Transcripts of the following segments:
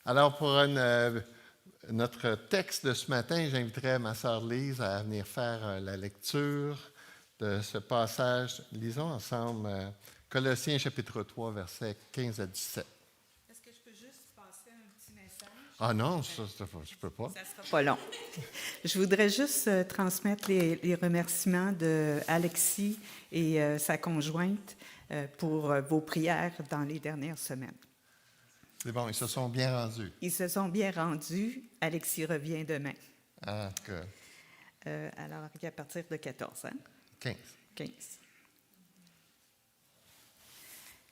Alors, pour notre texte de ce matin, j'inviterai ma sœur Lise à venir faire la lecture de ce passage. Lisons ensemble Colossiens chapitre 3, versets 15 à 17. Est-ce que je peux juste passer un petit message? Ah non, ça, je ne peux pas. Ça sera pas long. Je voudrais juste transmettre les remerciements d'Alexis et sa conjointe pour vos prières dans les dernières semaines. C'est bon, ils se sont bien rendus. Ils se sont bien rendus. Alexis revient demain. Ah, que Alors, à partir de 14, hein? 15. 15.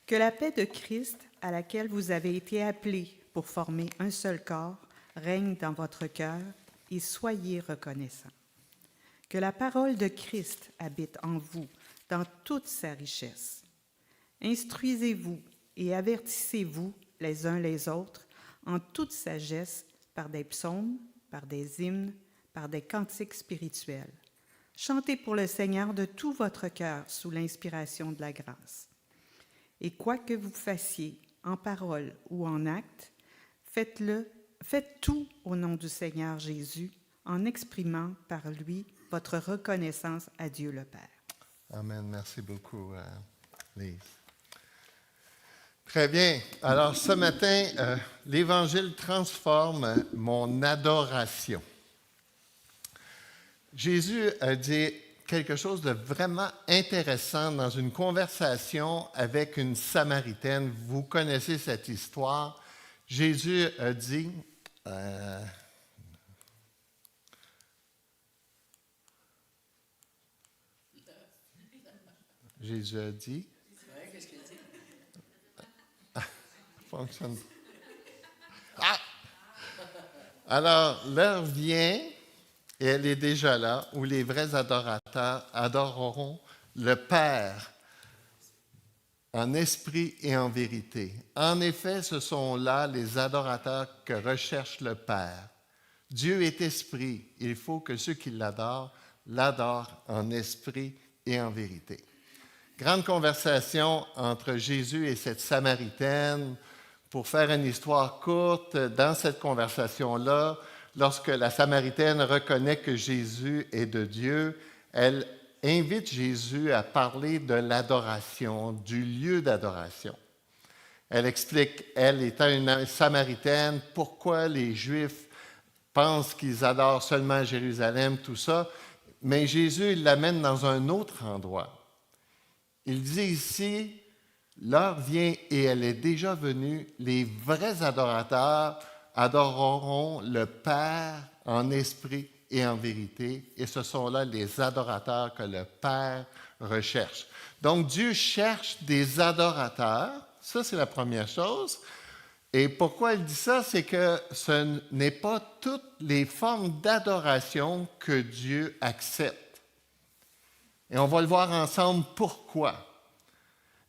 Que la paix de Christ, à laquelle vous avez été appelés pour former un seul corps, règne dans votre cœur et soyez reconnaissants. Que la parole de Christ habite en vous dans toute sa richesse. Instruisez-vous et avertissez-vous les uns les autres en toute sagesse par des psaumes, par des hymnes, par des cantiques spirituels. Chantez pour le Seigneur de tout votre cœur sous l'inspiration de la grâce. Et quoi que vous fassiez, en parole ou en acte, faites tout au nom du Seigneur Jésus, en exprimant par lui votre reconnaissance à Dieu le Père. Amen. Merci beaucoup, Lise. Très bien. Alors, ce matin, l'Évangile transforme mon adoration. Jésus a dit quelque chose de vraiment intéressant dans une conversation avec une Samaritaine. Vous connaissez cette histoire. Jésus a dit, Jésus a dit, qu'est-ce qu'il dit? fonctionne. Ah! Alors, l'heure vient, et elle est déjà là, où les vrais adorateurs adoreront le Père en esprit et en vérité. En effet, ce sont là les adorateurs que recherche le Père. Dieu est esprit. Il faut que ceux qui l'adorent en esprit et en vérité. Grande conversation entre Jésus et cette Samaritaine. Pour faire une histoire courte, dans cette conversation-là, lorsque la Samaritaine reconnaît que Jésus est de Dieu, elle invite Jésus à parler de l'adoration, du lieu d'adoration. Elle explique, elle étant une Samaritaine, pourquoi les Juifs pensent qu'ils adorent seulement à Jérusalem, tout ça, mais Jésus il l'amène dans un autre endroit. Il dit ici, l'heure vient et elle est déjà venue, les vrais adorateurs adoreront le Père en esprit et en vérité, et ce sont là les adorateurs que le Père recherche. Donc Dieu cherche des adorateurs, ça c'est la première chose. Et pourquoi il dit ça? C'est que ce n'est pas toutes les formes d'adoration que Dieu accepte. Et on va le voir ensemble pourquoi.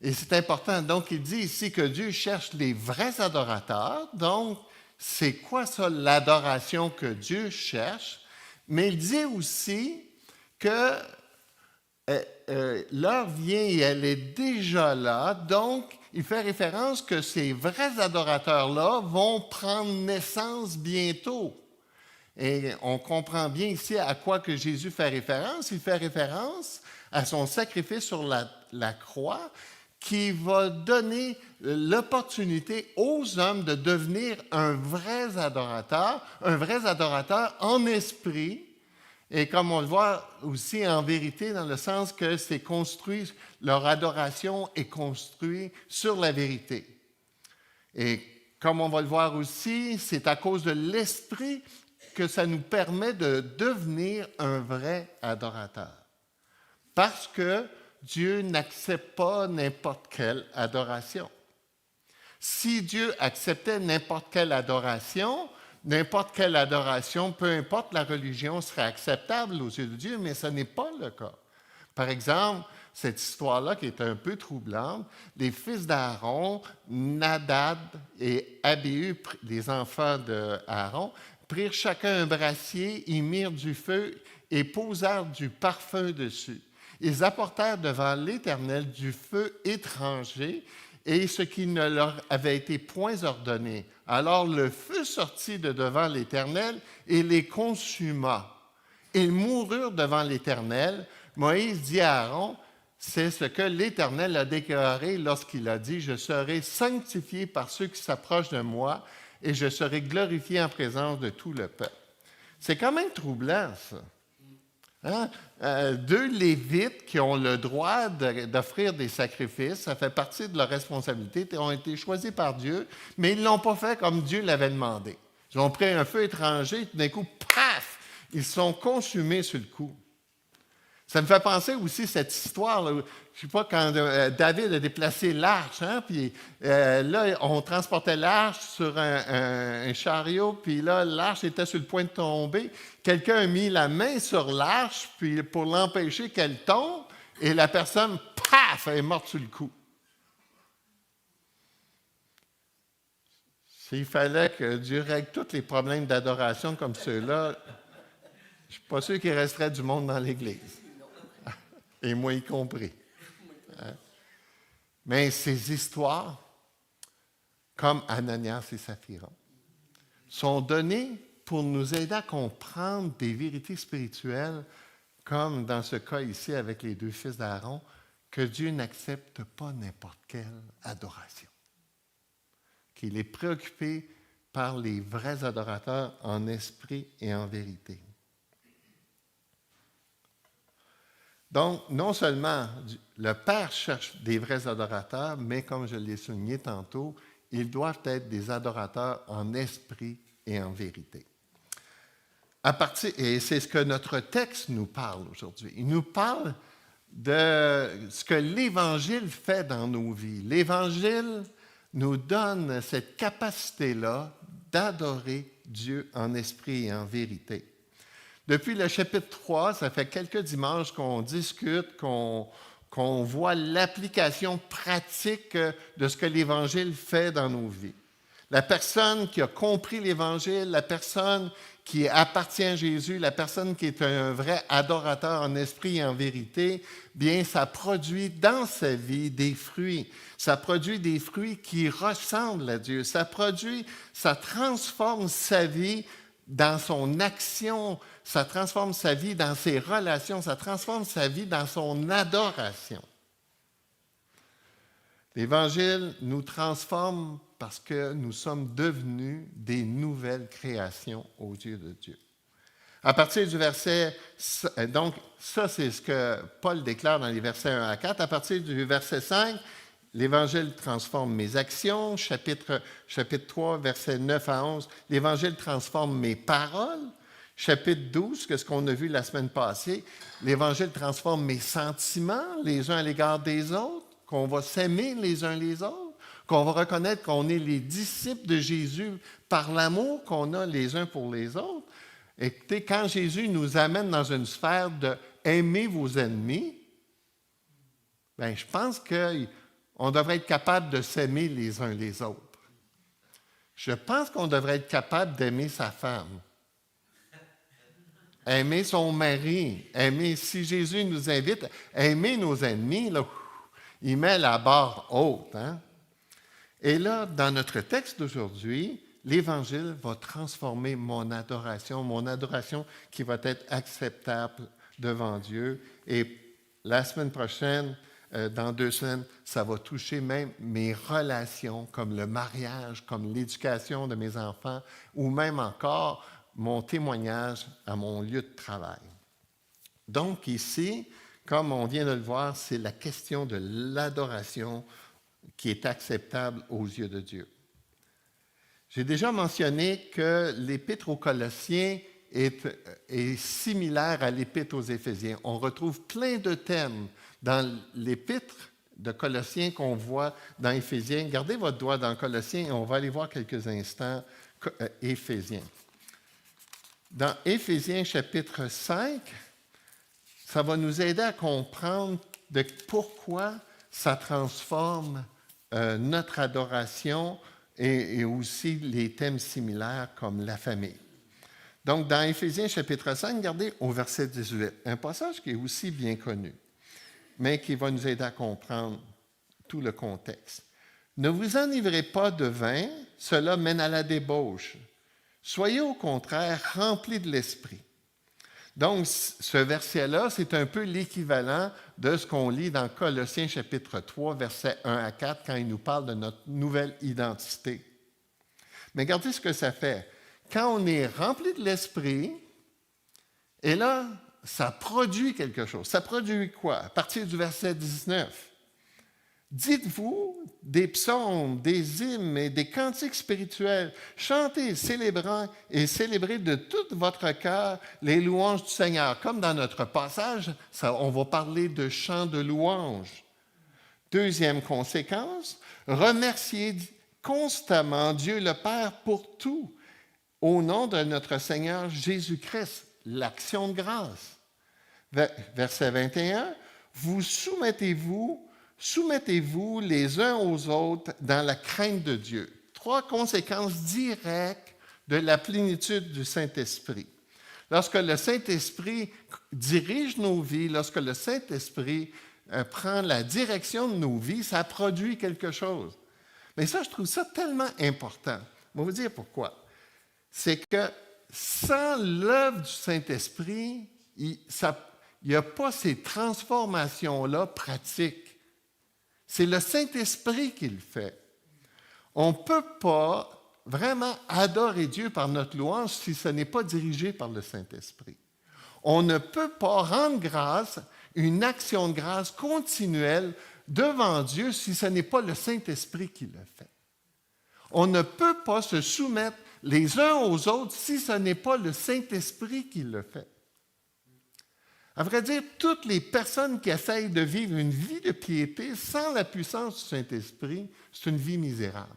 Et c'est important. Donc, il dit ici que Dieu cherche les vrais adorateurs. Donc, c'est quoi ça, l'adoration que Dieu cherche? Mais il dit aussi que l'heure vient et elle est déjà là. Donc, il fait référence que ces vrais adorateurs-là vont prendre naissance bientôt. Et on comprend bien ici à quoi que Jésus fait référence. Il fait référence à son sacrifice sur la croix, qui va donner l'opportunité aux hommes de devenir un vrai adorateur en esprit, et comme on le voit aussi en vérité, dans le sens que c'est construit, leur adoration est construite sur la vérité. Et comme on va le voir aussi, c'est à cause de l'esprit que ça nous permet de devenir un vrai adorateur. Parce que Dieu n'accepte pas n'importe quelle adoration. Si Dieu acceptait n'importe quelle adoration, peu importe la religion, serait acceptable aux yeux de Dieu, mais ce n'est pas le cas. Par exemple, cette histoire-là qui est un peu troublante, les fils d'Aaron, Nadab et Abihu, les enfants d'Aaron, prirent chacun un brassier, y mirent du feu et posèrent du parfum dessus. Ils apportèrent devant l'Éternel du feu étranger et ce qui ne leur avait été point ordonné. Alors le feu sortit de devant l'Éternel et les consuma. Ils moururent devant l'Éternel. Moïse dit à Aaron, c'est ce que l'Éternel a déclaré lorsqu'il a dit, « Je serai sanctifié par ceux qui s'approchent de moi et je serai glorifié en présence de tout le peuple. » C'est quand même troublant, ça. Hein? Deux Lévites qui ont le droit d'offrir des sacrifices, ça fait partie de leur responsabilité, ils ont été choisis par Dieu, mais ils ne l'ont pas fait comme Dieu l'avait demandé. Ils ont pris un feu étranger, tout d'un coup, paf, ils sont consumés sur le coup. Ça me fait penser aussi cette histoire, là, je ne sais pas, quand David a déplacé l'arche, hein, puis là, on transportait l'arche sur un chariot, puis là, l'arche était sur le point de tomber. Quelqu'un a mis la main sur l'arche puis pour l'empêcher qu'elle tombe, et la personne, paf, elle est morte sur le coup. S'il fallait que Dieu règle tous les problèmes d'adoration comme ceux-là, je ne suis pas sûr qu'il resterait du monde dans l'Église. Et moi y compris. Mais ces histoires, comme Ananias et Saphira, sont données pour nous aider à comprendre des vérités spirituelles, comme dans ce cas ici avec les deux fils d'Aaron, que Dieu n'accepte pas n'importe quelle adoration. Qu'il est préoccupé par les vrais adorateurs en esprit et en vérité. Donc, non seulement le Père cherche des vrais adorateurs, mais comme je l'ai souligné tantôt, ils doivent être des adorateurs en esprit et en vérité. Et c'est ce que notre texte nous parle aujourd'hui. Il nous parle de ce que l'Évangile fait dans nos vies. L'Évangile nous donne cette capacité-là d'adorer Dieu en esprit et en vérité. Depuis le chapitre 3, ça fait quelques dimanches qu'on discute, qu'on voit l'application pratique de ce que l'Évangile fait dans nos vies. La personne qui a compris l'Évangile, la personne qui appartient à Jésus, la personne qui est un vrai adorateur en esprit et en vérité, bien, ça produit dans sa vie des fruits. Ça produit des fruits qui ressemblent à Dieu. Ça transforme sa vie dans son action, ça transforme sa vie dans ses relations, ça transforme sa vie dans son adoration. L'Évangile nous transforme parce que nous sommes devenus des nouvelles créations aux yeux de Dieu. À partir du verset, donc ça c'est ce que Paul déclare dans les versets 1 à 4, à partir du verset 5, l'Évangile transforme mes actions, chapitre 3, versets 9 à 11, l'Évangile transforme mes paroles, chapitre 12, que ce qu'on a vu la semaine passée, l'Évangile transforme mes sentiments les uns à l'égard des autres, qu'on va s'aimer les uns les autres, qu'on va reconnaître qu'on est les disciples de Jésus par l'amour qu'on a les uns pour les autres. Écoutez, quand Jésus nous amène dans une sphère de « aimer vos ennemis », bien, je pense qu'on devrait être capable de s'aimer les uns les autres. Je pense qu'on devrait être capable d'aimer sa femme, aimer son mari, si Jésus nous invite, aimer nos ennemis, là, il met la barre haute. Hein? Et là, dans notre texte d'aujourd'hui, l'Évangile va transformer mon adoration qui va être acceptable devant Dieu. Et la semaine prochaine, dans 2 semaines, ça va toucher même mes relations, comme le mariage, comme l'éducation de mes enfants, ou même encore mon témoignage à mon lieu de travail. Donc ici, comme on vient de le voir, c'est la question de l'adoration qui est acceptable aux yeux de Dieu. J'ai déjà mentionné que l'Épître aux Colossiens est similaire à l'Épître aux Éphésiens. On retrouve plein de thèmes dans l'Épître de Colossiens qu'on voit dans Éphésiens. Gardez votre doigt dans Colossiens et on va aller voir quelques instants Éphésiens. Dans Éphésiens chapitre 5, ça va nous aider à comprendre de pourquoi ça transforme notre adoration et aussi les thèmes similaires comme la famille. Donc, dans Éphésiens chapitre 5, regardez au verset 18, un passage qui est aussi bien connu, mais qui va nous aider à comprendre tout le contexte. Ne vous enivrez pas de vin, cela mène à la débauche. Soyez au contraire remplis de l'esprit. Donc, ce verset-là, c'est un peu l'équivalent de ce qu'on lit dans Colossiens chapitre 3, versets 1 à 4, quand il nous parle de notre nouvelle identité. Mais regardez ce que ça fait. Quand on est rempli de l'esprit, et là, ça produit quelque chose. Ça produit quoi? À partir du verset 19. Dites-vous des psaumes, des hymnes et des cantiques spirituels. Chantez, célébrez de tout votre cœur les louanges du Seigneur. Comme dans notre passage, on va parler de chants de louanges. Deuxième conséquence, remerciez constamment Dieu le Père pour tout, au nom de notre Seigneur Jésus-Christ, l'action de grâce. Verset 21, Soumettez-vous les uns aux autres dans la crainte de Dieu. 3 conséquences directes de la plénitude du Saint-Esprit. Lorsque le Saint-Esprit dirige nos vies, lorsque le Saint-Esprit prend la direction de nos vies, ça produit quelque chose. Mais ça, je trouve ça tellement important. Je vais vous dire pourquoi. C'est que sans l'œuvre du Saint-Esprit, il n'y a pas ces transformations-là pratiques. C'est le Saint-Esprit qui le fait. On ne peut pas vraiment adorer Dieu par notre louange si ce n'est pas dirigé par le Saint-Esprit. On ne peut pas rendre grâce, une action de grâce continuelle devant Dieu si ce n'est pas le Saint-Esprit qui le fait. On ne peut pas se soumettre les uns aux autres si ce n'est pas le Saint-Esprit qui le fait. À vrai dire, toutes les personnes qui essayent de vivre une vie de piété sans la puissance du Saint-Esprit, c'est une vie misérable.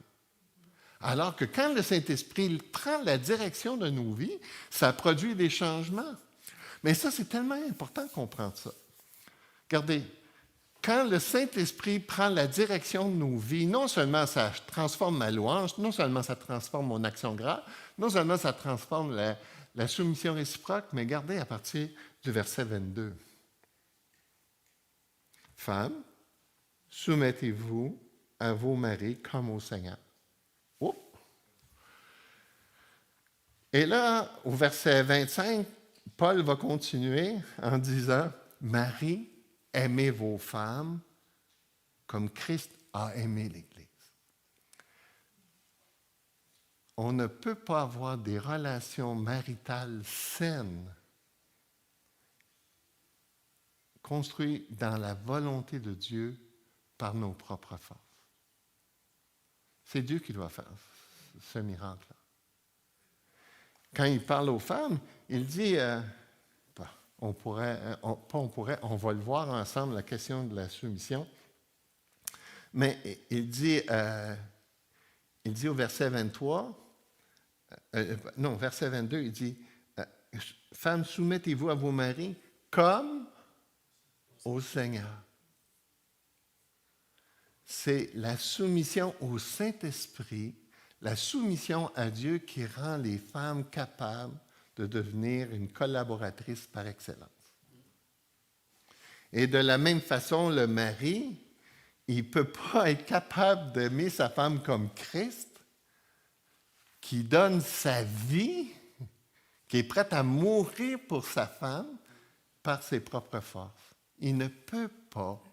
Alors que quand le Saint-Esprit prend la direction de nos vies, ça produit des changements. Mais ça, c'est tellement important de comprendre ça. Regardez, quand le Saint-Esprit prend la direction de nos vies, non seulement ça transforme ma louange, non seulement ça transforme mon action de grâce, non seulement ça transforme la soumission réciproque, mais regardez à partir du verset 22. Femmes, soumettez-vous à vos maris comme au Seigneur. Oh. Et là, au verset 25, Paul va continuer en disant, Marie, aimez vos femmes comme Christ a aimé l'Église. On ne peut pas avoir des relations maritales saines construites dans la volonté de Dieu par nos propres forces. C'est Dieu qui doit faire ce miracle-là. Quand il parle aux femmes, il dit, on va le voir ensemble, la question de la soumission, mais il dit au verset 23, verset 22, il dit, femmes, soumettez-vous à vos maris comme au Seigneur. C'est la soumission au Saint-Esprit, la soumission à Dieu qui rend les femmes capables de devenir une collaboratrice par excellence. Et de la même façon, le mari, il ne peut pas être capable d'aimer sa femme comme Christ, qui donne sa vie, qui est prêt à mourir pour sa femme par ses propres forces. Il ne peut pas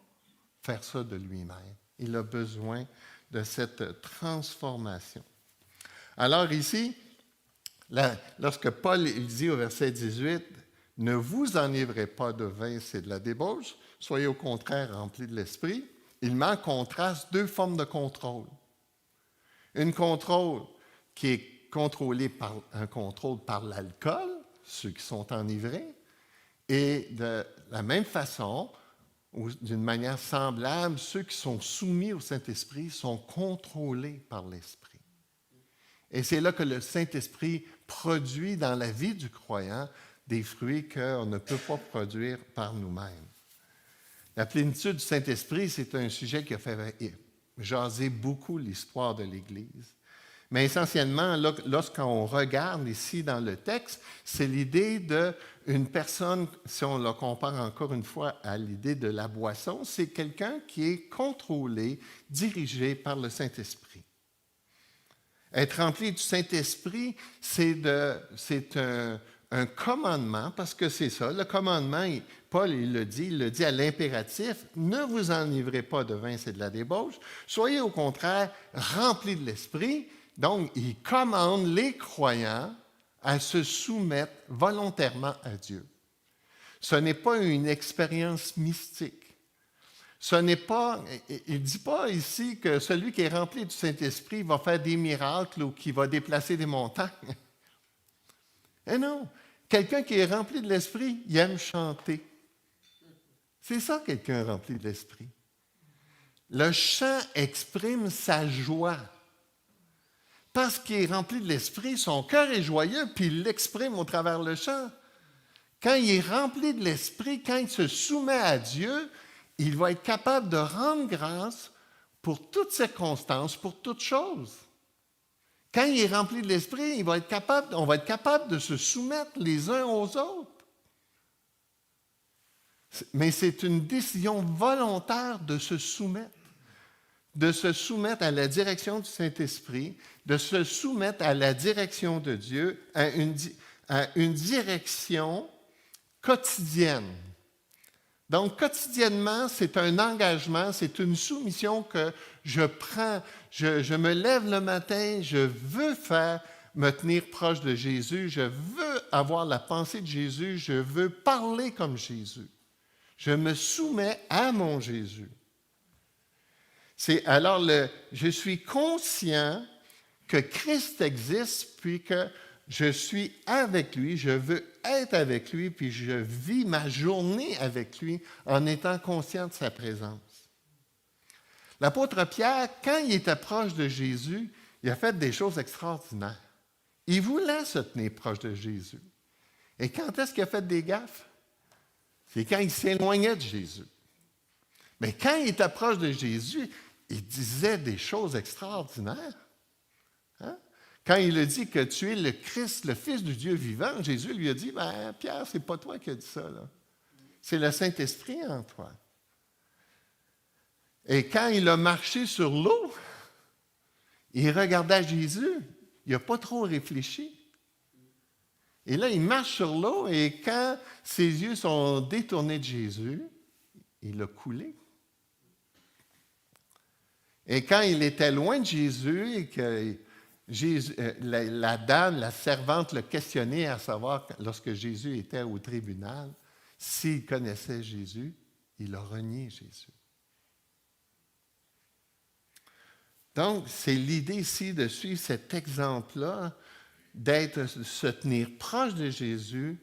faire ça de lui-même. Il a besoin de cette transformation. Alors ici, lorsque Paul dit au verset 18, « Ne vous enivrez pas de vin, c'est de la débauche, soyez au contraire remplis de l'esprit », il met en contraste 2 formes de contrôle. Une contrôle qui est contrôlée par l'alcool, ceux qui sont enivrés, et de la même façon, ou d'une manière semblable, ceux qui sont soumis au Saint-Esprit sont contrôlés par l'Esprit. Et c'est là que le Saint-Esprit produit dans la vie du croyant des fruits qu'on ne peut pas produire par nous-mêmes. La plénitude du Saint-Esprit, c'est un sujet qui a fait jaser beaucoup l'histoire de l'Église. Mais essentiellement, là, lorsqu'on regarde ici dans le texte, c'est l'idée d'une personne, si on la compare encore une fois à l'idée de la boisson, c'est quelqu'un qui est contrôlé, dirigé par le Saint-Esprit. Être rempli du Saint-Esprit, c'est un commandement, parce que c'est ça, le commandement, Paul il le dit à l'impératif, ne vous enivrez pas de vin, c'est de la débauche, soyez au contraire remplis de l'Esprit. Donc, il commande les croyants à se soumettre volontairement à Dieu. Ce n'est pas une expérience mystique. Ce n'est pas, il ne dit pas ici que celui qui est rempli du Saint-Esprit va faire des miracles ou qui va déplacer des montagnes. Et non, quelqu'un qui est rempli de l'Esprit, il aime chanter. C'est ça, quelqu'un rempli de l'Esprit. Le chant exprime sa joie. Parce qu'il est rempli de l'Esprit, son cœur est joyeux, puis il l'exprime au travers le chant. Quand il est rempli de l'Esprit, quand il se soumet à Dieu, il va être capable de rendre grâce pour toutes circonstances, pour toutes choses. Quand il est rempli de l'Esprit, on va être capable de se soumettre les uns aux autres. Mais c'est une décision volontaire de se soumettre à la direction du Saint-Esprit, de se soumettre à la direction de Dieu, à une direction quotidienne. Donc, quotidiennement, c'est un engagement, c'est une soumission que je prends. Je me lève le matin, je veux me tenir proche de Jésus, je veux avoir la pensée de Jésus, je veux parler comme Jésus. Je me soumets à mon Jésus. Je suis conscient que Christ existe, puis que je suis avec lui, je veux être avec lui, puis je vis ma journée avec lui en étant conscient de sa présence. L'apôtre Pierre, quand il était proche de Jésus, il a fait des choses extraordinaires. Il voulait se tenir proche de Jésus. Et quand est-ce qu'il a fait des gaffes? C'est quand il s'éloignait de Jésus. Mais quand il était proche de Jésus, il disait des choses extraordinaires. Hein? Quand il a dit que tu es le Christ, le Fils du Dieu vivant, Jésus lui a dit, « Pierre, c'est pas toi qui as dit ça, là. C'est le Saint-Esprit en toi. » Et quand il a marché sur l'eau, il regardait Jésus, il n'a pas trop réfléchi. Et là, il marche sur l'eau et quand ses yeux sont détournés de Jésus, il a coulé. Et quand il était loin de Jésus et que la dame, la servante, le questionnait à savoir, lorsque Jésus était au tribunal, s'il connaissait Jésus, il a renié Jésus. Donc, c'est l'idée ici de suivre cet exemple-là, de se tenir proche de Jésus,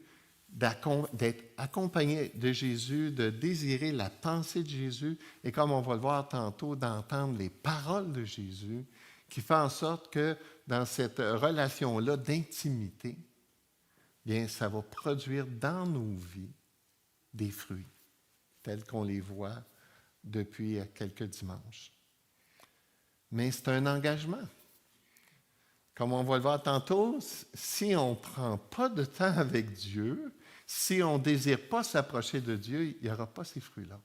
d'être accompagné de Jésus, de désirer la pensée de Jésus, et comme on va le voir tantôt, d'entendre les paroles de Jésus, qui fait en sorte que dans cette relation-là d'intimité, bien, ça va produire dans nos vies des fruits, tels qu'on les voit depuis quelques dimanches. Mais c'est un engagement. Comme on va le voir tantôt, si on ne prend pas de temps avec Dieu, si on ne désire pas s'approcher de Dieu, il n'y aura pas ces fruits-là.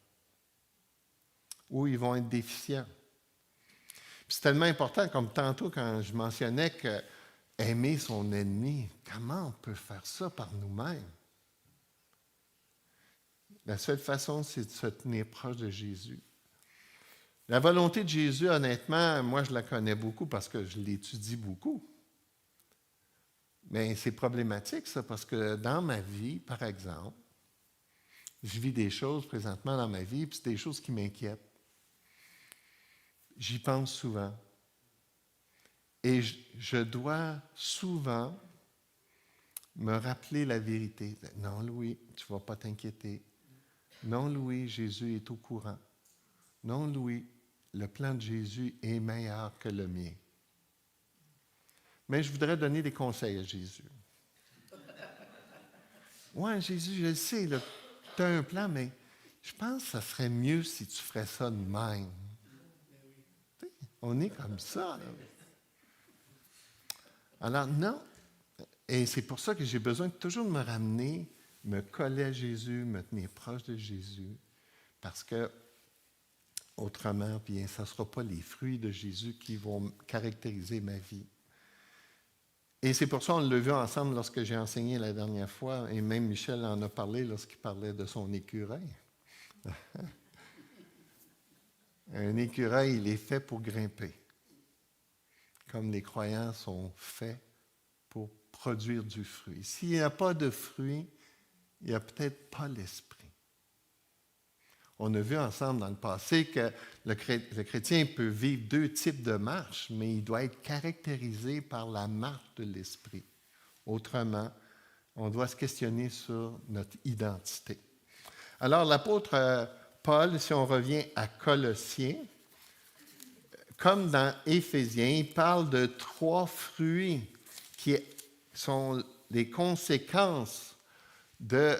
Ou ils vont être déficients. Puis c'est tellement important, comme tantôt quand je mentionnais que aimer son ennemi, comment on peut faire ça par nous-mêmes? La seule façon, c'est de se tenir proche de Jésus. La volonté de Jésus, honnêtement, moi, je la connais beaucoup parce que je l'étudie beaucoup. Mais c'est problématique, ça, parce que dans ma vie, par exemple, je vis des choses présentement dans ma vie, puis c'est des choses qui m'inquiètent. J'y pense souvent. Et je dois souvent me rappeler la vérité. Non, Louis, tu ne vas pas t'inquiéter. Non, Louis, Jésus est au courant. Non, Louis, le plan de Jésus est meilleur que le mien. Mais je voudrais donner des conseils à Jésus. Oui, Jésus, je le sais, tu as un plan, mais je pense que ça serait mieux si tu ferais ça de même. On est comme ça. Là. Alors, non. Et c'est pour ça que j'ai besoin de toujours me ramener, me coller à Jésus, me tenir proche de Jésus, parce que autrement, bien, ça ne sera pas les fruits de Jésus qui vont caractériser ma vie. Et c'est pour ça qu'on l'a vu ensemble lorsque j'ai enseigné la dernière fois, et même Michel en a parlé lorsqu'il parlait de son écureuil. Un écureuil, il est fait pour grimper, comme les croyants sont faits pour produire du fruit. S'il n'y a pas de fruit, il n'y a peut-être pas l'esprit. On a vu ensemble dans le passé que le chrétien peut vivre deux types de marches, mais il doit être caractérisé par la marche de l'esprit. Autrement, on doit se questionner sur notre identité. Alors, l'apôtre Paul, si on revient à Colossiens, comme dans Éphésiens, il parle de 3 fruits qui sont les conséquences de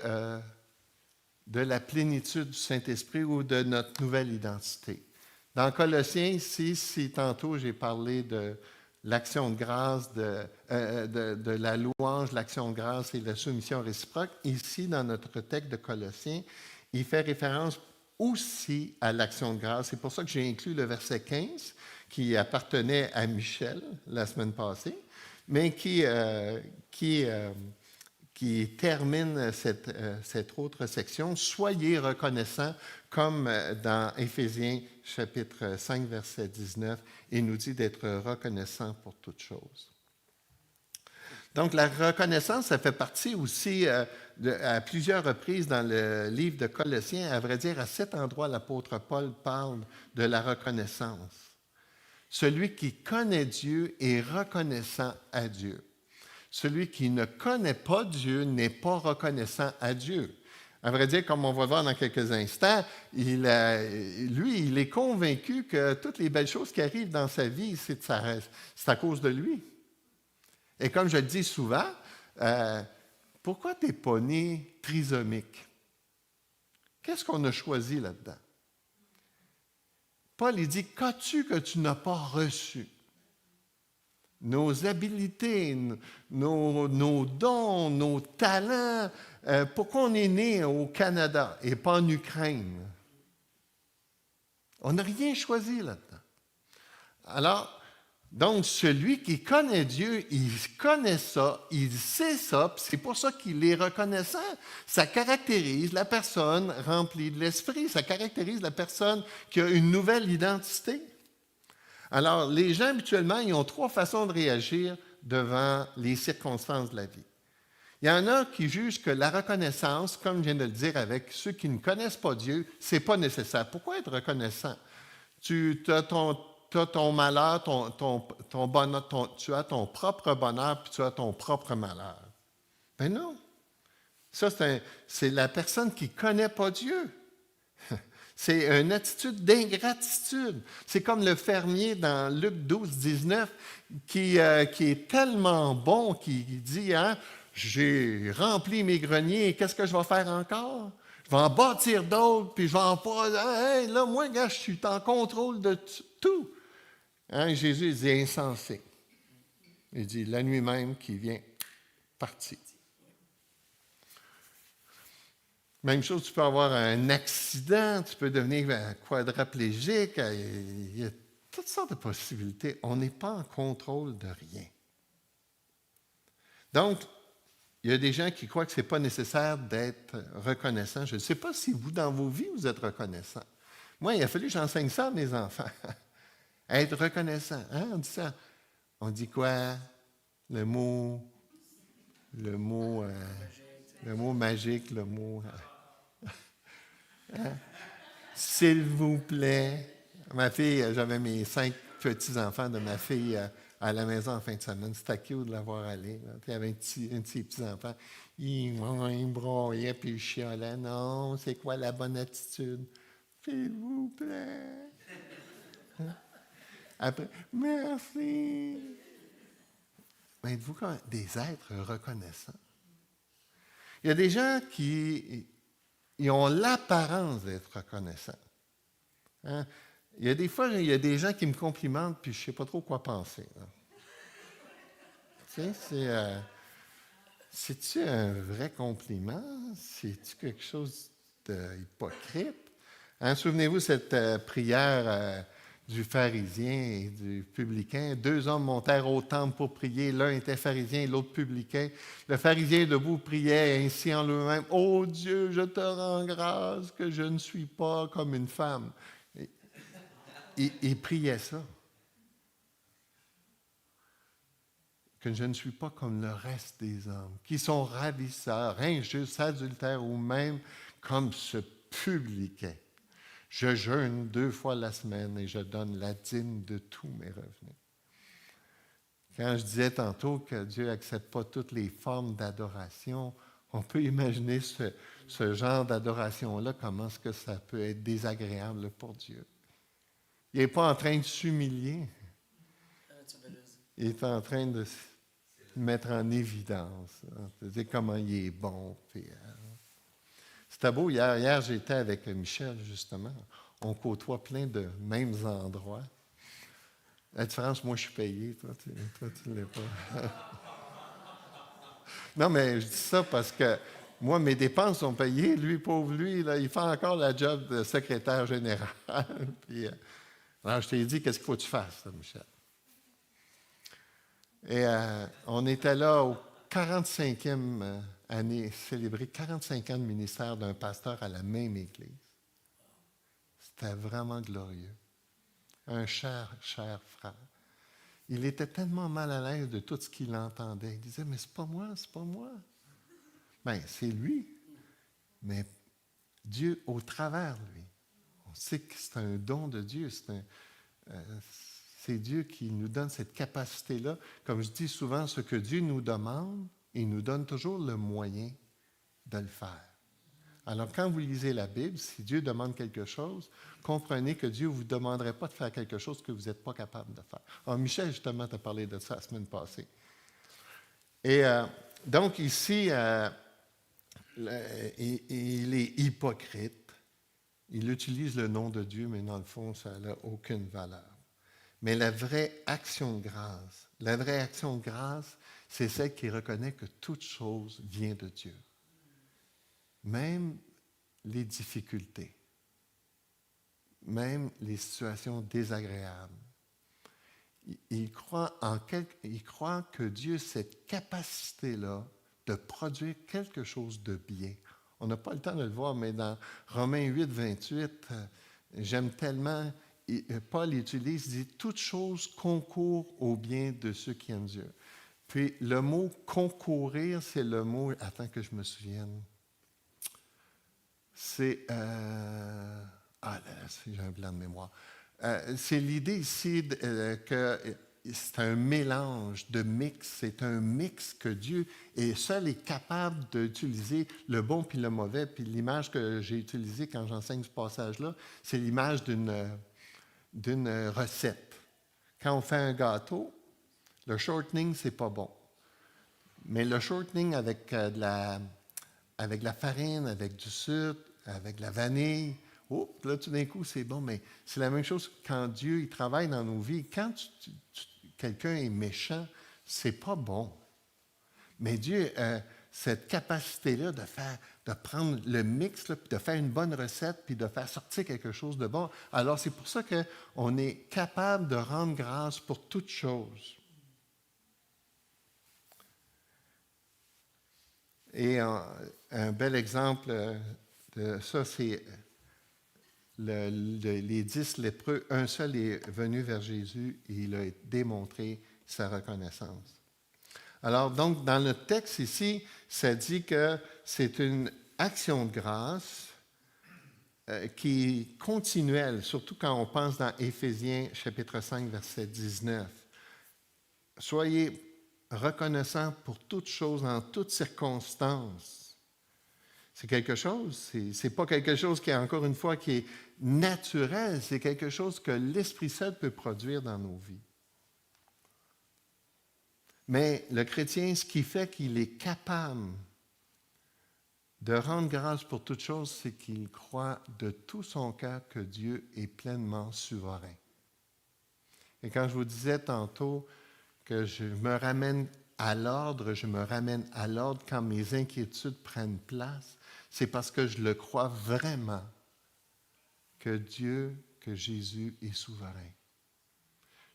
la plénitude du Saint-Esprit ou de notre nouvelle identité. Dans Colossiens, ici, si tantôt j'ai parlé de l'action de grâce, de la louange, l'action de grâce et la soumission réciproque, ici, dans notre texte de Colossiens, il fait référence aussi à l'action de grâce. C'est pour ça que j'ai inclus le verset 15, qui appartenait à Michel la semaine passée, mais qui termine cette autre section. Soyez reconnaissants, comme dans Éphésiens chapitre 5, verset 19, il nous dit d'être reconnaissants pour toutes choses. Donc, la reconnaissance, ça fait partie aussi à plusieurs reprises dans le livre de Colossiens. À vrai dire, à cet endroit, l'apôtre Paul parle de la reconnaissance. Celui qui connaît Dieu est reconnaissant à Dieu. Celui qui ne connaît pas Dieu n'est pas reconnaissant à Dieu. À vrai dire, comme on va voir dans quelques instants, il est convaincu que toutes les belles choses qui arrivent dans sa vie, c'est à cause de lui. Et comme je le dis souvent, pourquoi tu n'es pas né trisomique? Qu'est-ce qu'on a choisi là-dedans? Paul, il dit, qu'as-tu que tu n'as pas reçu? Nos habiletés, nos dons, nos talents. Pourquoi on est né au Canada et pas en Ukraine? On n'a rien choisi là-dedans. Alors, donc, celui qui connaît Dieu, il connaît ça, il sait ça, puis c'est pour ça qu'il est reconnaissant. Ça caractérise la personne remplie de l'Esprit, ça caractérise la personne qui a une nouvelle identité. Alors, les gens, habituellement, ils ont 3 façons de réagir devant les circonstances de la vie. Il y en a qui jugent que la reconnaissance, comme je viens de le dire avec ceux qui ne connaissent pas Dieu, ce n'est pas nécessaire. Pourquoi être reconnaissant? Tu as ton malheur, ton bonheur, tu as ton propre bonheur, puis tu as ton propre malheur. Ben non. Ça, c'est la personne qui ne connaît pas Dieu. C'est une attitude d'ingratitude. C'est comme le fermier dans Luc 12, 19, qui est tellement bon, qui dit, hein, j'ai rempli mes greniers, qu'est-ce que je vais faire encore? Je vais en bâtir d'autres, puis je vais en pas. Hey, là, moi, gars, je suis en contrôle de tout. Hein, Jésus il dit insensé. Il dit la nuit même qui vient, parti. Même chose, tu peux avoir un accident, tu peux devenir quadraplégique. Il y a toutes sortes de possibilités. On n'est pas en contrôle de rien. Donc, il y a des gens qui croient que ce n'est pas nécessaire d'être reconnaissant. Je ne sais pas si vous, dans vos vies, vous êtes reconnaissant. Moi, il a fallu que j'enseigne ça à mes enfants. Être reconnaissant. Hein? On dit ça. On dit quoi? Le mot magique, le mot... Hein? S'il vous plaît. Ma fille, j'avais mes 5 petits-enfants de ma fille à la maison en fin de semaine. C'était cute de l'avoir allé. Il y avait un de ses petits-enfants. Il broyait puis il chialait. Non, c'est quoi la bonne attitude? S'il vous plaît. Hein? Après, merci. Mais êtes-vous des êtres reconnaissants? Il y a des gens qui ont l'apparence d'être reconnaissants. Hein? Il y a des fois, il y a des gens qui me complimentent, puis je ne sais pas trop quoi penser. Tu sais, c'est-tu un vrai compliment? C'est-tu quelque chose d'hypocrite? Hein, souvenez-vous cette prière du pharisien et du publicain. 2 hommes montèrent au temple pour prier. L'un était pharisien et l'autre publicain. Le pharisien debout priait ainsi en lui-même. « Ô Dieu, je te rends grâce que je ne suis pas comme une femme. » Il priait ça. Que je ne suis pas comme le reste des hommes, qui sont ravisseurs, injustes, adultères ou même comme ce publicain. Je jeûne 2 fois la semaine et je donne la dîme de tous mes revenus. Quand je disais tantôt que Dieu n'accepte pas toutes les formes d'adoration, on peut imaginer ce genre d'adoration-là, comment est-ce que ça peut être désagréable pour Dieu. Il n'est pas en train de s'humilier. Il est en train de se mettre en évidence, hein, de dire comment il est bon. Puis, c'était beau, hier j'étais avec Michel, justement. On côtoie plein de mêmes endroits. La différence, moi, je suis payé, toi, tu ne l'es pas. Non, mais je dis ça parce que moi, mes dépenses sont payées. Lui, pauvre lui, là, il fait encore la job de secrétaire général. Puis, alors, je t'ai dit, qu'est-ce qu'il faut que tu fasses, là, Michel? Et on était là au 45e année, célébrer 45 ans de ministère d'un pasteur à la même église. C'était vraiment glorieux. Un cher frère. Il était tellement mal à l'aise de tout ce qu'il entendait. Il disait, mais c'est pas moi. Bien, c'est lui. Mais Dieu, au travers de lui, on sait que c'est un don de Dieu. C'est Dieu qui nous donne cette capacité-là. Comme je dis souvent, ce que Dieu nous demande, il nous donne toujours le moyen de le faire. Alors, quand vous lisez la Bible, si Dieu demande quelque chose, comprenez que Dieu ne vous demanderait pas de faire quelque chose que vous n'êtes pas capable de faire. Alors, Michel, justement, t'a parlé de ça la semaine passée. Et donc, ici, il est hypocrite. Il utilise le nom de Dieu, mais dans le fond, ça n'a aucune valeur. Mais la vraie action de grâce, c'est celle qui reconnaît que toute chose vient de Dieu. Même les difficultés, même les situations désagréables. Il croit que Dieu a cette capacité-là de produire quelque chose de bien. On n'a pas le temps de le voir, mais dans Romains 8, 28, j'aime tellement, Paul utilise, il dit « Toute chose concourt au bien de ceux qui aiment Dieu ». Puis le mot « concourir », c'est le mot, attends que je me souvienne, c'est, j'ai un blanc de mémoire. C'est l'idée ici que c'est un mélange de mix. C'est un mix que Dieu seul est capable d'utiliser le bon puis le mauvais. Puis l'image que j'ai utilisée quand j'enseigne ce passage-là, c'est l'image d'une recette. Quand on fait un gâteau, le shortening, c'est pas bon. Mais le shortening avec de la farine, avec du sucre, avec de la vanille, là, tout d'un coup, c'est bon. Mais c'est la même chose quand Dieu il travaille dans nos vies. Quand quelqu'un est méchant, c'est pas bon. Mais Dieu a cette capacité-là de prendre le mix, là, puis de faire une bonne recette, puis de faire sortir quelque chose de bon. Alors, c'est pour ça qu'on est capable de rendre grâce pour toutes choses. Et un bel exemple de ça, c'est les 10 lépreux. Un seul est venu vers Jésus et il a démontré sa reconnaissance. Alors, donc, dans le texte ici, ça dit que c'est une action de grâce qui est continuelle, surtout quand on pense dans Éphésiens chapitre 5, verset 19. Soyez reconnaissant pour toutes choses, en toutes circonstances. C'est quelque chose, c'est pas quelque chose qui est, encore une fois, qui est naturel, c'est quelque chose que l'Esprit Saint peut produire dans nos vies. Mais le chrétien, ce qui fait qu'il est capable de rendre grâce pour toutes choses, c'est qu'il croit de tout son cœur que Dieu est pleinement souverain. Et quand je vous disais tantôt que je me ramène à l'ordre, je me ramène à l'ordre quand mes inquiétudes prennent place, c'est parce que je le crois vraiment que Dieu, que Jésus est souverain.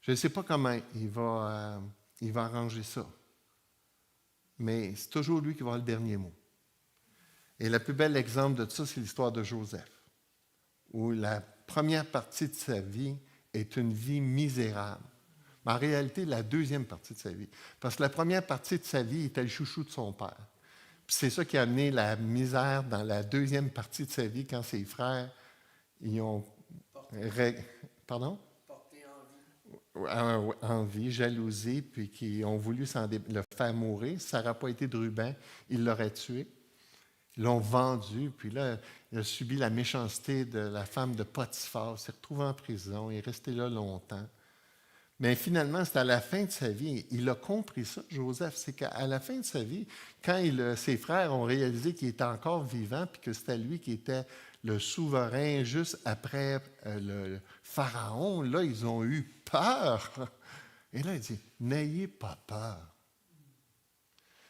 Je ne sais pas comment il va arranger ça, mais c'est toujours lui qui va avoir le dernier mot. Et le plus bel exemple de ça, c'est l'histoire de Joseph, où la première partie de sa vie est une vie misérable. Mais en réalité, la deuxième partie de sa vie. Parce que la première partie de sa vie, il était le chouchou de son père. Puis c'est ça qui a amené la misère dans la deuxième partie de sa vie, quand ses frères, ils ont... Pardon? Porté en vie. Envie, jalousie, puis qui ont voulu le faire mourir. Si ça n'aurait pas été de Ruben, ils l'auraient tué. Ils l'ont vendu, puis là, il a subi la méchanceté de la femme de Potiphar. Il s'est retrouvé en prison, il est resté là longtemps. Mais finalement, c'est à la fin de sa vie, il a compris ça, Joseph, c'est qu'à la fin de sa vie, quand ses frères ont réalisé qu'il était encore vivant, puis que c'était lui qui était le souverain juste après le Pharaon, là, ils ont eu peur. Et là, il dit, n'ayez pas peur.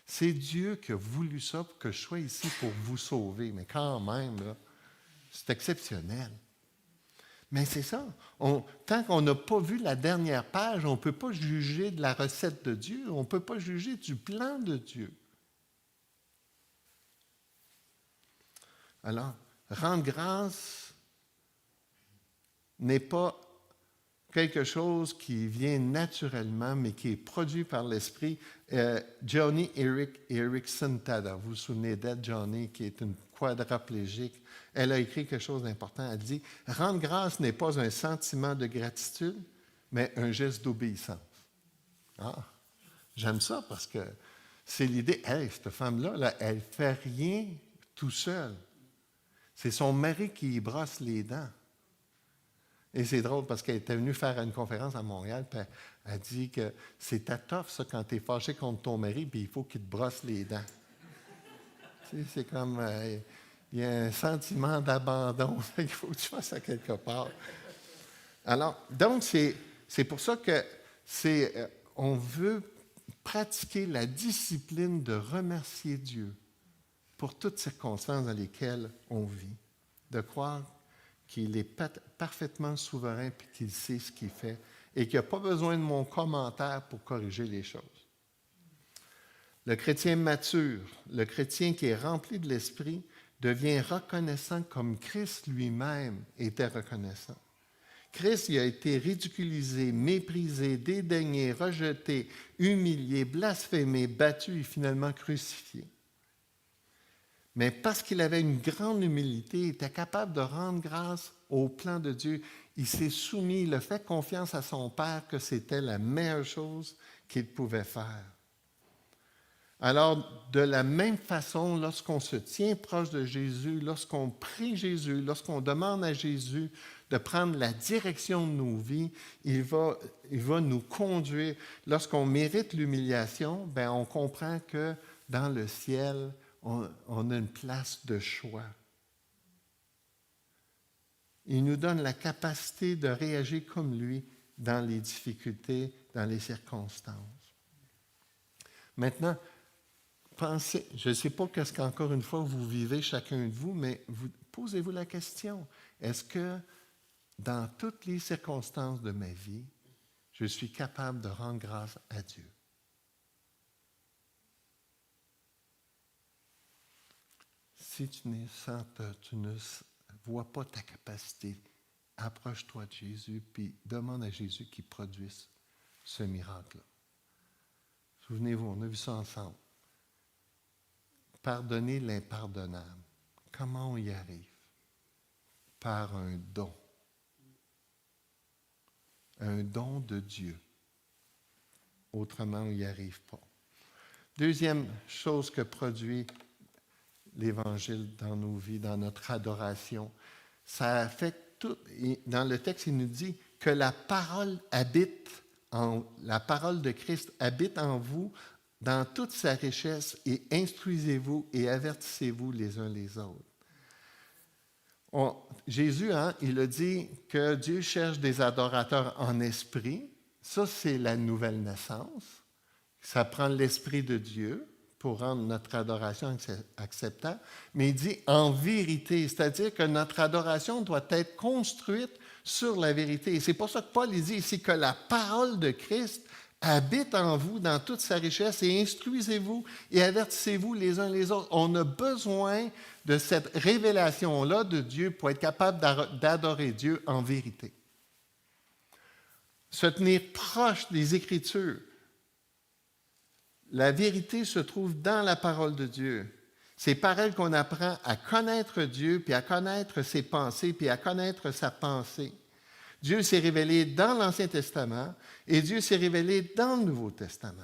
C'est Dieu qui a voulu ça pour que je sois ici pour vous sauver. Mais quand même, là, c'est exceptionnel. Mais c'est ça. Tant qu'on n'a pas vu la dernière page, on ne peut pas juger de la recette de Dieu. On ne peut pas juger du plan de Dieu. Alors, rendre grâce n'est pas quelque chose qui vient naturellement, mais qui est produit par l'Esprit. Joni Eareckson Tada, vous vous souvenez d'elle, Joni, qui est une quadraplégique, elle a écrit quelque chose d'important. Elle dit « Rendre grâce n'est pas un sentiment de gratitude, mais un geste d'obéissance. » Ah, j'aime ça parce que c'est l'idée, hey, cette femme-là, là, elle ne fait rien tout seul. C'est son mari qui y brosse les dents. Et c'est drôle parce qu'elle était venue faire une conférence à Montréal, puis elle dit que c'est tough, ça, quand tu es fâché contre ton mari, puis il faut qu'il te brosse les dents. Tu sais, c'est comme, il y a un sentiment d'abandon, il faut que tu fasses ça quelque part. Alors, donc, c'est pour ça que on veut pratiquer la discipline de remercier Dieu pour toutes circonstances dans lesquelles on vit, de croire qu'il est parfaitement souverain et qu'il sait ce qu'il fait et qu'il n'a pas besoin de mon commentaire pour corriger les choses. Le chrétien mature, le chrétien qui est rempli de l'Esprit, devient reconnaissant comme Christ lui-même était reconnaissant. Christ il a été ridiculisé, méprisé, dédaigné, rejeté, humilié, blasphémé, battu et finalement crucifié. Mais parce qu'il avait une grande humilité, il était capable de rendre grâce au plan de Dieu. Il s'est soumis, il a fait confiance à son Père que c'était la meilleure chose qu'il pouvait faire. Alors, de la même façon, lorsqu'on se tient proche de Jésus, lorsqu'on prie Jésus, lorsqu'on demande à Jésus de prendre la direction de nos vies, il va nous conduire. Lorsqu'on mérite l'humiliation, bien, on comprend que dans le ciel, on a une place de choix. Il nous donne la capacité de réagir comme lui dans les difficultés, dans les circonstances. Maintenant, pensez, je ne sais pas qu'est-ce qu'encore une fois vous vivez chacun de vous, mais posez-vous la question, est-ce que dans toutes les circonstances de ma vie, je suis capable de rendre grâce à Dieu? Si tu ne vois pas ta capacité, approche-toi de Jésus puis demande à Jésus qu'il produise ce miracle-là. Souvenez-vous, on a vu ça ensemble. Pardonner l'impardonnable. Comment on y arrive? Par un don. Un don de Dieu. Autrement, on n'y arrive pas. Deuxième chose que produit l'Évangile dans nos vies, dans notre adoration, ça affecte tout. Et dans le texte, il nous dit que la parole de Christ habite en vous dans toute sa richesse et instruisez-vous et avertissez-vous les uns les autres. Jésus, il a dit que Dieu cherche des adorateurs en esprit. Ça, c'est la nouvelle naissance. Ça prend l'Esprit de Dieu pour rendre notre adoration acceptable, mais il dit en vérité, c'est-à-dire que notre adoration doit être construite sur la vérité. Et c'est pour ça que Paul dit ici que la parole de Christ habite en vous dans toute sa richesse et instruisez-vous et avertissez-vous les uns les autres. On a besoin de cette révélation-là de Dieu pour être capable d'adorer Dieu en vérité. Se tenir proche des Écritures. La vérité se trouve dans la parole de Dieu. C'est par elle qu'on apprend à connaître Dieu, puis à connaître ses pensées, puis à connaître sa pensée. Dieu s'est révélé dans l'Ancien Testament et Dieu s'est révélé dans le Nouveau Testament.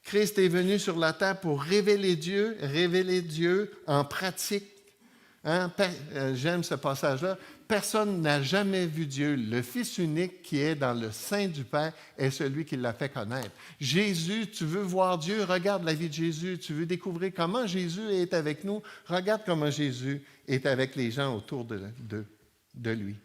Christ est venu sur la terre pour révéler Dieu en pratique. J'aime ce passage-là. Personne n'a jamais vu Dieu. Le Fils unique qui est dans le sein du Père est celui qui l'a fait connaître. Jésus, tu veux voir Dieu, regarde la vie de Jésus. Tu veux découvrir comment Jésus est avec nous, regarde comment Jésus est avec les gens autour de lui.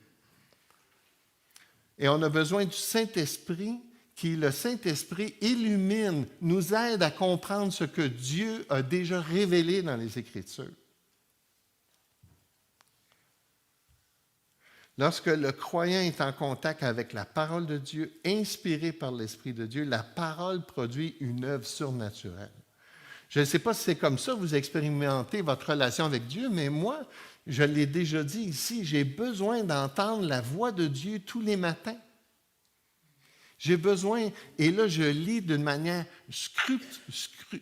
Et on a besoin du Saint-Esprit qui, le Saint-Esprit, illumine, nous aide à comprendre ce que Dieu a déjà révélé dans les Écritures. Lorsque le croyant est en contact avec la parole de Dieu, inspirée par l'Esprit de Dieu, la parole produit une œuvre surnaturelle. Je ne sais pas si c'est comme ça que vous expérimentez votre relation avec Dieu, mais moi, je l'ai déjà dit ici, j'ai besoin d'entendre la voix de Dieu tous les matins. J'ai besoin, et là, je lis d'une manière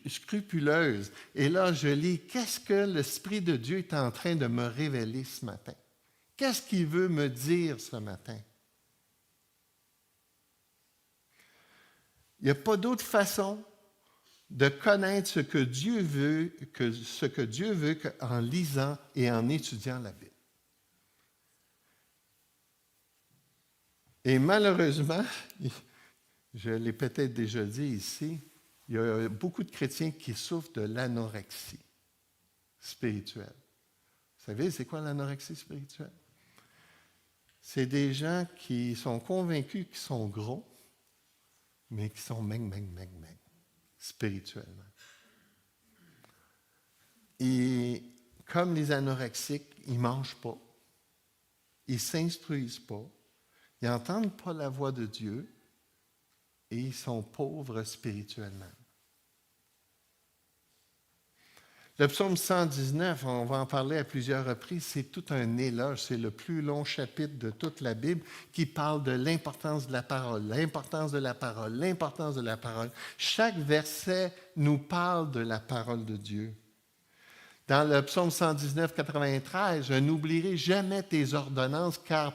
scrupuleuse. Et là, je lis, qu'est-ce que l'Esprit de Dieu est en train de me révéler ce matin? Qu'est-ce qu'il veut me dire ce matin? Il n'y a pas d'autre façon de connaître ce que Dieu veut qu'en lisant et en étudiant la Bible. Et malheureusement, je l'ai peut-être déjà dit ici, il y a beaucoup de chrétiens qui souffrent de l'anorexie spirituelle. Vous savez, c'est quoi l'anorexie spirituelle? C'est des gens qui sont convaincus qu'ils sont gros, mais qui sont maigres, spirituellement. Et comme les anorexiques, ils ne mangent pas, ils ne s'instruisent pas, ils n'entendent pas la voix de Dieu et ils sont pauvres spirituellement. Le psaume 119, on va en parler à plusieurs reprises, c'est tout un éloge, c'est le plus long chapitre de toute la Bible qui parle de l'importance de la parole, l'importance de la parole, l'importance de la parole. Chaque verset nous parle de la parole de Dieu. Dans le psaume 119, 93, je n'oublierai jamais tes ordonnances, car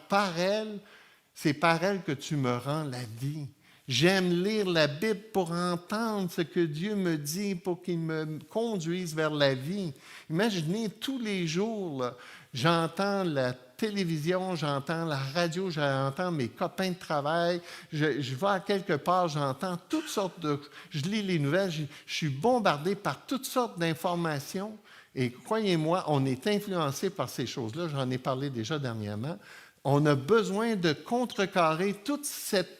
c'est par elles que tu me rends la vie. J'aime lire la Bible pour entendre ce que Dieu me dit, pour qu'il me conduise vers la vie. Imaginez, tous les jours, là, j'entends la télévision, j'entends la radio, j'entends mes copains de travail, je vais à quelque part, j'entends toutes sortes de... Je lis les nouvelles, je suis bombardé par toutes sortes d'informations. Et croyez-moi, on est influencé par ces choses-là, j'en ai parlé déjà dernièrement. On a besoin de contrecarrer toute cette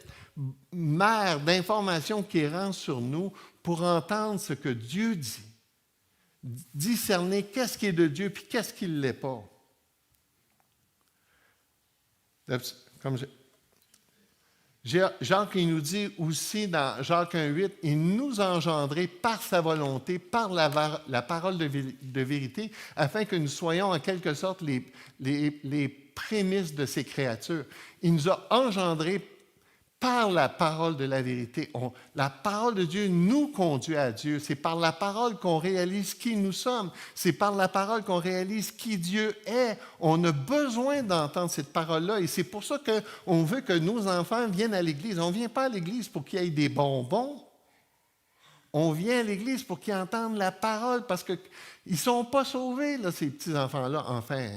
mer d'informations qui rentrent sur nous pour entendre ce que Dieu dit. Discerner qu'est-ce qui est de Dieu puis qu'est-ce qui ne l'est pas. Comme Jacques, il nous dit aussi dans Jacques 1,8, il nous a engendrés par sa volonté, par la parole de vérité, afin que nous soyons en quelque sorte les prémices de ses créatures. Il nous a engendrés par la parole de la vérité. La parole de Dieu nous conduit à Dieu. C'est par la parole qu'on réalise qui nous sommes. C'est par la parole qu'on réalise qui Dieu est. On a besoin d'entendre cette parole-là et c'est pour ça qu'on veut que nos enfants viennent à l'Église. On ne vient pas à l'Église pour qu'il y ait des bonbons. On vient à l'Église pour qu'ils entendent la parole parce qu'ils ne sont pas sauvés, là, ces petits enfants-là. Enfin,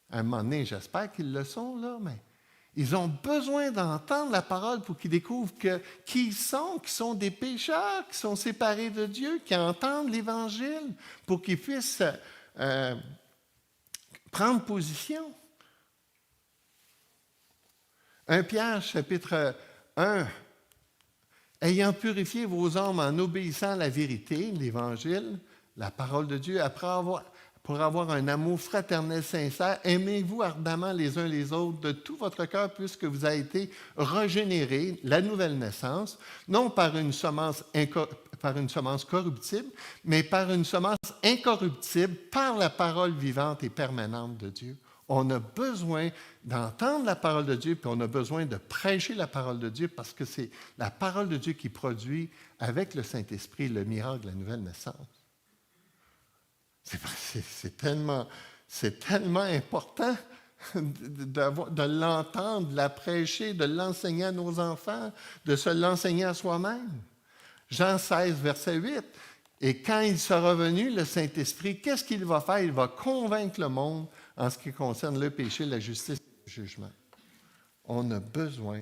à un moment donné, j'espère qu'ils le sont, là, mais... Ils ont besoin d'entendre la parole pour qu'ils découvrent qui ils sont, qu'ils sont des pécheurs, qu'ils sont séparés de Dieu, qu'ils entendent l'Évangile pour qu'ils puissent prendre position. 1 Pierre, chapitre 1, ayant purifié vos âmes en obéissant à la vérité, l'Évangile, la parole de Dieu, pour avoir un amour fraternel sincère, aimez-vous ardemment les uns les autres de tout votre cœur, puisque vous avez été régénérés, la nouvelle naissance, non par une semence corruptible, mais par une semence incorruptible, par la parole vivante et permanente de Dieu. On a besoin d'entendre la parole de Dieu, puis on a besoin de prêcher la parole de Dieu, parce que c'est la parole de Dieu qui produit, avec le Saint-Esprit, le miracle de la nouvelle naissance. C'est tellement important de l'entendre, de la prêcher, de l'enseigner à nos enfants, de se l'enseigner à soi-même. Jean 16, verset 8. Et quand il sera venu, le Saint-Esprit, qu'est-ce qu'il va faire? Il va convaincre le monde en ce qui concerne le péché, la justice et le jugement. On a besoin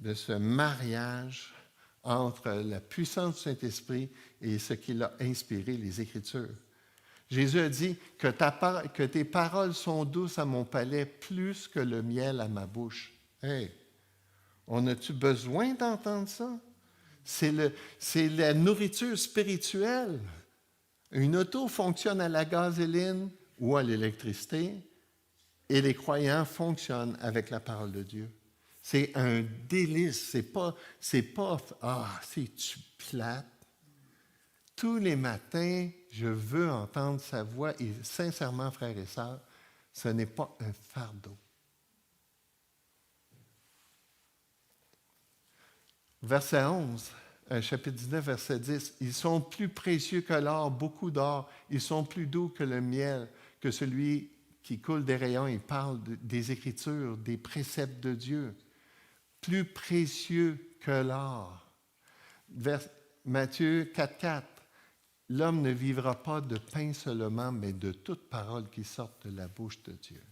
de ce mariage entre la puissance du Saint-Esprit et ce qu'il a inspiré, les Écritures. Jésus a dit que tes paroles sont douces à mon palais plus que le miel à ma bouche. Hey, on a-tu besoin d'entendre ça? C'est la nourriture spirituelle. Une auto fonctionne à la gasoline ou à l'électricité et les croyants fonctionnent avec la parole de Dieu. C'est un délice. C'est pas c'est-tu plate? Tous les matins, je veux entendre sa voix et sincèrement, frères et sœurs, ce n'est pas un fardeau. Verset 11, chapitre 19, verset 10. Ils sont plus précieux que l'or, beaucoup d'or. Ils sont plus doux que le miel, que celui qui coule des rayons. Il parle des Écritures, des préceptes de Dieu. Plus précieux que l'or. Matthieu 4, 4. L'homme ne vivra pas de pain seulement, mais de toute parole qui sorte de la bouche de Dieu.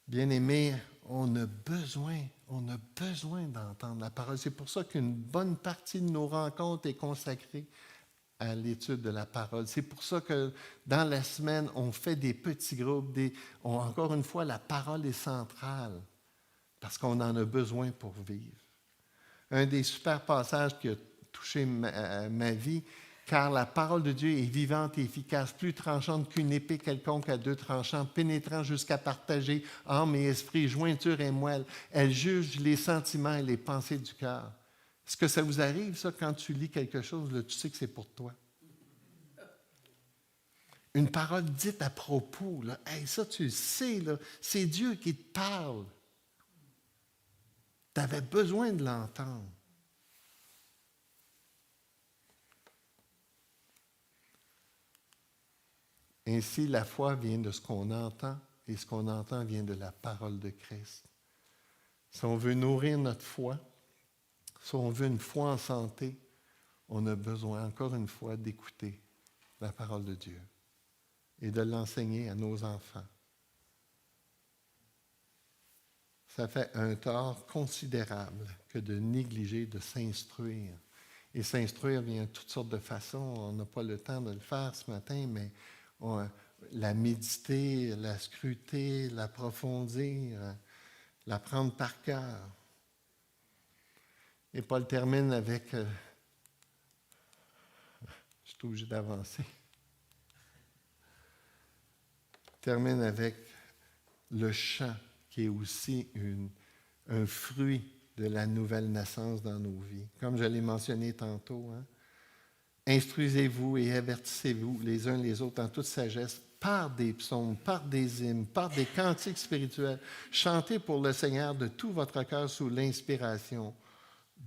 Bien-aimés, on a besoin d'entendre la parole. C'est pour ça qu'une bonne partie de nos rencontres est consacrée à l'étude de la parole. C'est pour ça que dans la semaine, on fait des petits groupes. Encore une fois, la parole est centrale parce qu'on en a besoin pour vivre. Un des super passages qui a touché ma vie, car la parole de Dieu est vivante et efficace, plus tranchante qu'une épée quelconque à deux tranchants, pénétrant jusqu'à partager âme et esprit, jointure et moelle. Elle juge les sentiments et les pensées du cœur. Est-ce que ça vous arrive, ça, quand tu lis quelque chose, là, tu sais que c'est pour toi? Une parole dite à propos, là, hey, ça, tu le sais, là, c'est Dieu qui te parle. Tu avais besoin de l'entendre. Ainsi, la foi vient de ce qu'on entend, et ce qu'on entend vient de la parole de Christ. Si on veut nourrir notre foi, si on veut une foi en santé, on a besoin, encore une fois, d'écouter la parole de Dieu et de l'enseigner à nos enfants. Ça fait un tort considérable que de négliger de s'instruire. Et s'instruire vient de toutes sortes de façons. On n'a pas le temps de le faire ce matin, mais la méditer, la scruter, l'approfondir, la prendre par cœur. Et Paul termine avec... je suis obligé d'avancer. Il termine avec le chant, qui est aussi un fruit de la nouvelle naissance dans nos vies. Comme je l'ai mentionné tantôt, hein? Instruisez-vous et avertissez-vous les uns les autres en toute sagesse par des psaumes, par des hymnes, par des cantiques spirituels. Chantez pour le Seigneur de tout votre cœur sous l'inspiration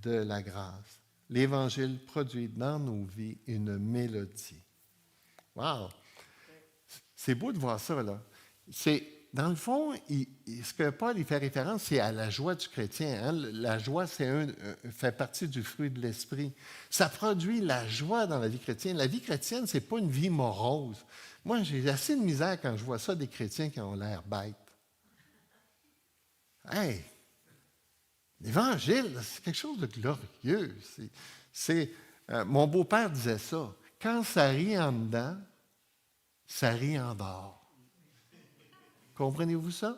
de la grâce. L'Évangile produit dans nos vies une mélodie. Wow! C'est beau de voir ça, là. Dans le fond, ce que Paul y fait référence, c'est à la joie du chrétien. Hein? La joie, fait partie du fruit de l'esprit. Ça produit la joie dans la vie chrétienne. La vie chrétienne, ce n'est pas une vie morose. Moi, j'ai assez de misère quand je vois ça, des chrétiens qui ont l'air bêtes. Hey! L'Évangile, c'est quelque chose de glorieux. Mon beau-père disait ça. Quand ça rit en dedans, ça rit en dehors. Comprenez-vous ça?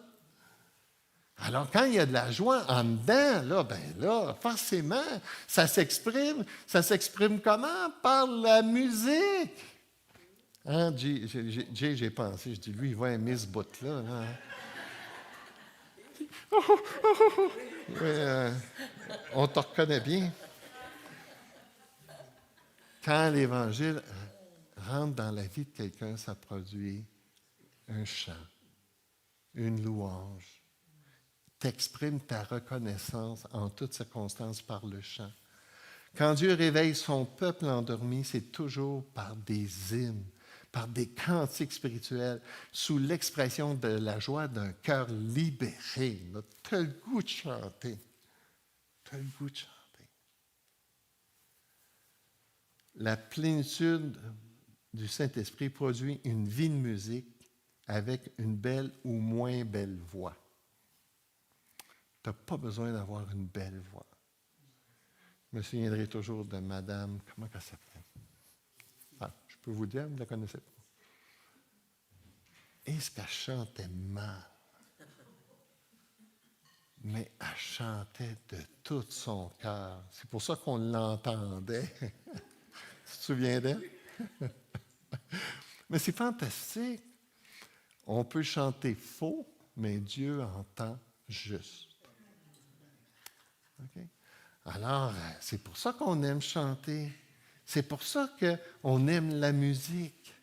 Alors, quand il y a de la joie en dedans, là, ben là, forcément, ça s'exprime. Ça s'exprime comment? Par la musique. Hein, Jay, j'ai pensé, je dis, lui, il va aimer ce bout-là. Là, hein. Oui, on te reconnaît bien. Quand l'Évangile rentre dans la vie de quelqu'un, ça produit un chant, une louange. T'exprimes ta reconnaissance en toutes circonstances par le chant. Quand Dieu réveille son peuple endormi, c'est toujours par des hymnes, par des cantiques spirituels, sous l'expression de la joie d'un cœur libéré. Tu as le goût de chanter. Tu as le goût de chanter. La plénitude du Saint-Esprit produit une vie de musique avec une belle ou moins belle voix. Tu n'as pas besoin d'avoir une belle voix. Je me souviendrai toujours de Madame, comment elle s'appelait? Ah, je peux vous dire, vous ne la connaissez pas. Est-ce qu'elle chantait mal? Mais elle chantait de tout son cœur. C'est pour ça qu'on l'entendait. Tu te souviens d'elle? Mais c'est fantastique. On peut chanter faux, mais Dieu entend juste. Okay? Alors, c'est pour ça qu'on aime chanter. C'est pour ça qu'on aime la musique.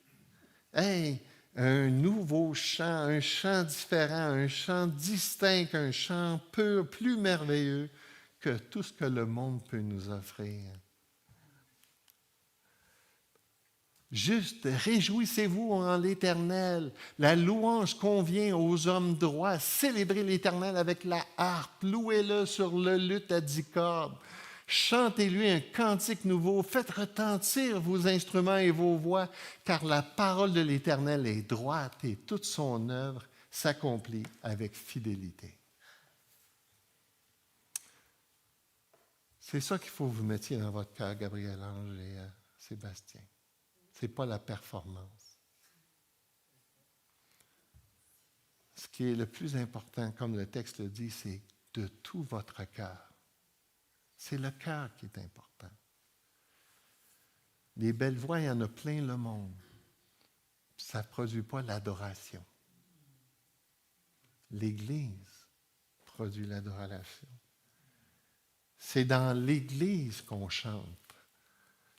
Hey, un nouveau chant, un chant différent, un chant distinct, un chant pur, plus merveilleux que tout ce que le monde peut nous offrir. Juste, réjouissez-vous en l'Éternel. La louange convient aux hommes droits. Célébrez l'Éternel avec la harpe. Louez-le sur le luth à 10 cordes. Chantez-lui un cantique nouveau. Faites retentir vos instruments et vos voix, car la parole de l'Éternel est droite et toute son œuvre s'accomplit avec fidélité. C'est ça qu'il faut que vous mettiez dans votre cœur, Gabriel Ange et Sébastien. Ce n'est pas la performance. Ce qui est le plus important, comme le texte le dit, c'est de tout votre cœur. C'est le cœur qui est important. Les belles voix, il y en a plein le monde. Ça ne produit pas l'adoration. L'Église produit l'adoration. C'est dans l'Église qu'on chante.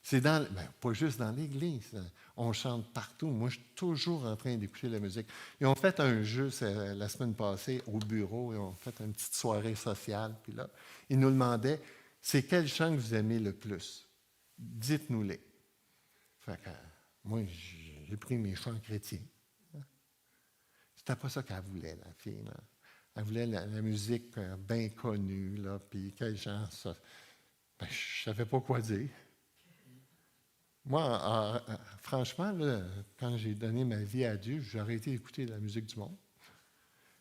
C'est pas juste dans l'Église. On chante partout. Moi, je suis toujours en train d'écouter la musique. Ils ont fait un jeu la semaine passée au bureau. Ils ont fait une petite soirée sociale. Puis là, ils nous demandaient, c'est quel chant que vous aimez le plus? Dites-nous-les. Fait que, moi, j'ai pris mes chants chrétiens. C'était pas ça qu'elle voulait, la fille. Là. Elle voulait la musique bien connue. Là, puis quel chant ça? Ben, je ne savais pas quoi dire. Moi, franchement, là, quand j'ai donné ma vie à Dieu, j'ai arrêté d'écouter la musique du monde.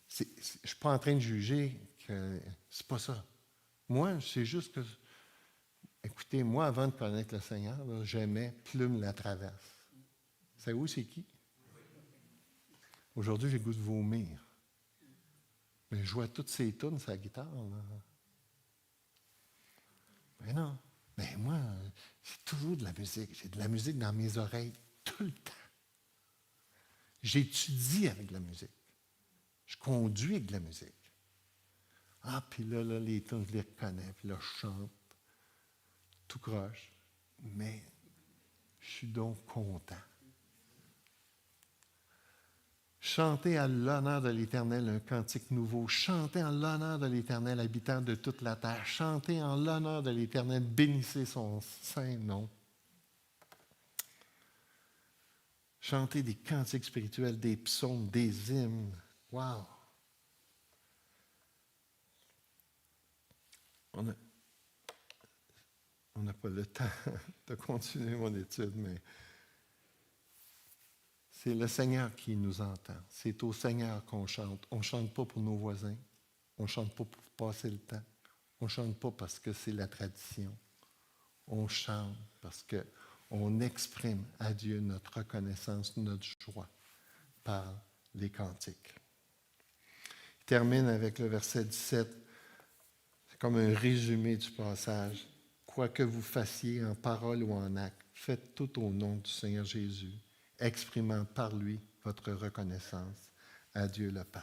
Je ne suis pas en train de juger que c'est pas ça. Moi, c'est juste que, écoutez, moi, avant de connaître le Seigneur, là, j'aimais Plume la traverse. Vous savez où c'est qui? Aujourd'hui, j'ai le goût de vomir. Mais je jouais toutes ces tunes sur la guitare. Là. Mais non. Mais moi, c'est toujours de la musique. J'ai de la musique dans mes oreilles tout le temps. J'étudie avec de la musique. Je conduis avec de la musique. Ah, puis là, les tunes, je les reconnais, puis là, je chante. Tout croche. Mais je suis donc content. Chantez à l'honneur de l'Éternel un cantique nouveau. Chantez en l'honneur de l'Éternel, habitant de toute la terre. Chantez en l'honneur de l'Éternel, bénissez son saint nom. Chantez des cantiques spirituels, des psaumes, des hymnes. Wow! On n'a pas le temps de continuer mon étude, mais c'est le Seigneur qui nous entend. C'est au Seigneur qu'on chante. On ne chante pas pour nos voisins. On ne chante pas pour passer le temps. On ne chante pas parce que c'est la tradition. On chante parce qu'on exprime à Dieu notre reconnaissance, notre joie par les cantiques. termine avec le verset 17. C'est comme un résumé du passage. Quoi que vous fassiez en parole ou en acte, faites tout au nom du Seigneur Jésus, exprimant par lui votre reconnaissance à Dieu le Père.